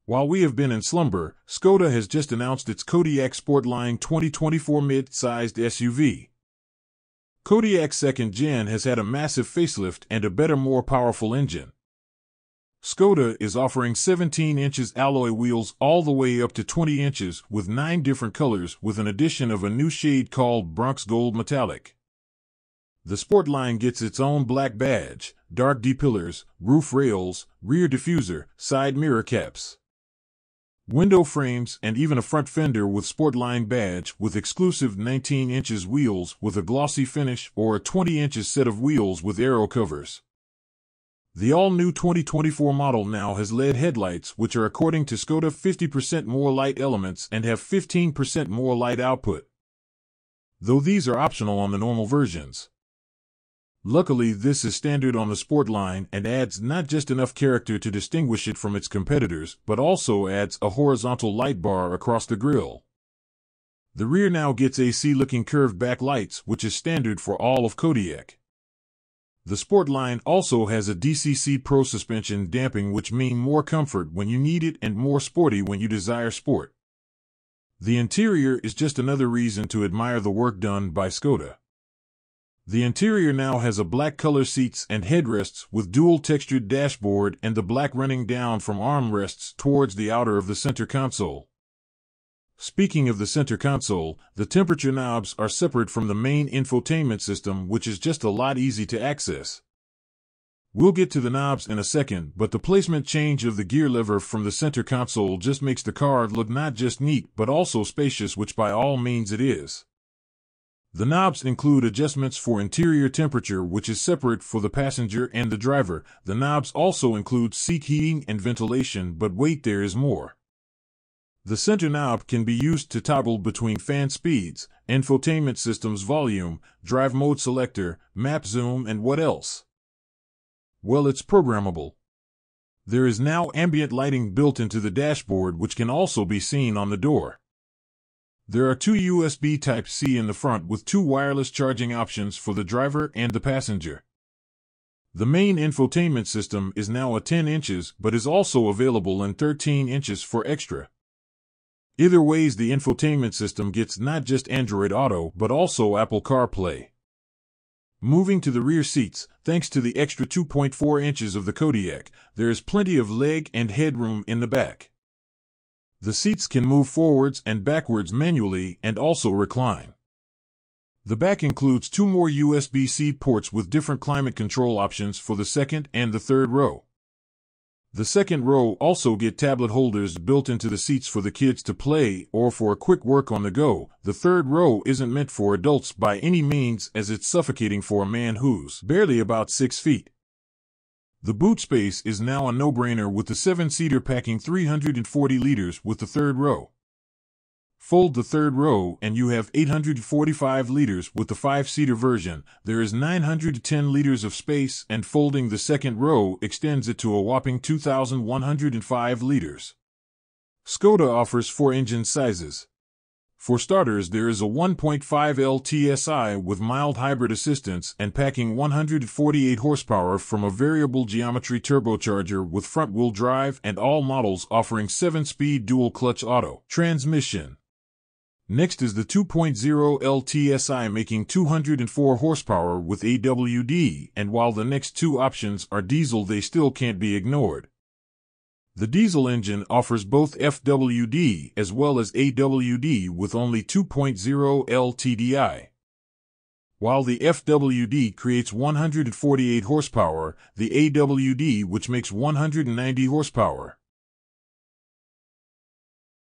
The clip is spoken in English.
While we have been in slumber, Skoda has just announced its Kodiaq Sportline 2024 mid-sized SUV. Kodiaq 2nd Gen has had a massive facelift and a better, more powerful engine. Skoda is offering 17 inches alloy wheels all the way up to 20 inches with 9 different colors, with an addition of a new shade called Bronx Gold Metallic. The Sportline gets its own black badge, dark D-pillars, roof rails, rear diffuser, side mirror caps, window frames, and even a front fender with Sportline badge, with exclusive 19 inches wheels with a glossy finish or a 20 inches set of wheels with aero covers. The all-new 2024 model now has LED headlights, which are, according to Skoda, 50% more light elements and have 15% more light output, though these are optional on the normal versions. Luckily, this is standard on the Sportline and adds not just enough character to distinguish it from its competitors, but also adds a horizontal light bar across the grille. The rear now gets AC-looking curved back lights, which is standard for all of Kodiaq. The Sportline also has a DCC Pro suspension damping, which means more comfort when you need it and more sporty when you desire sport. The interior is just another reason to admire the work done by Skoda. The interior now has a black color seats and headrests with dual textured dashboard and the black running down from armrests towards the outer of the center console. Speaking of the center console, the temperature knobs are separate from the main infotainment system, which is just a lot easy to access. We'll get to the knobs in a second, but the placement change of the gear lever from the center console just makes the car look not just neat but also spacious, which by all means it is. The knobs include adjustments for interior temperature, which is separate for the passenger and the driver. The knobs also include seat heating and ventilation, but wait, there is more. The center knob can be used to toggle between fan speeds, infotainment system's volume, drive mode selector, map zoom, and what else? Well, it's programmable. There is now ambient lighting built into the dashboard, which can also be seen on the door. There are 2 USB Type-C in the front with 2 wireless charging options for the driver and the passenger. The main infotainment system is now a 10 inches but is also available in 13 inches for extra. Either ways, the infotainment system gets not just Android Auto but also Apple CarPlay. Moving to the rear seats, thanks to the extra 2.4 inches of the Kodiaq, there is plenty of leg and headroom in the back. The seats can move forwards and backwards manually and also recline. The back includes 2 more USB-C ports with different climate control options for the second and the third row. The second row also get tablet holders built into the seats for the kids to play or for a quick work on the go. The third row isn't meant for adults by any means, as it's suffocating for a man who's barely about 6 feet. The boot space is now a no-brainer, with the 7-seater packing 340 liters with the third row. Fold the third row and you have 845 liters with the 5-seater version. There is 910 liters of space, and folding the second row extends it to a whopping 2,105 liters. Skoda offers 4 engine sizes. For starters, there is a 1.5L TSI with mild hybrid assistance and packing 148 horsepower from a variable geometry turbocharger with front-wheel drive, and all models offering 7-speed dual-clutch auto transmission. Next is the 2.0L TSI making 204 horsepower with AWD, and while the next 2 options are diesel, they still can't be ignored. The diesel engine offers both FWD as well as AWD with only 2.0L TDI. While the FWD creates 148 horsepower, the AWD, which makes 190 horsepower.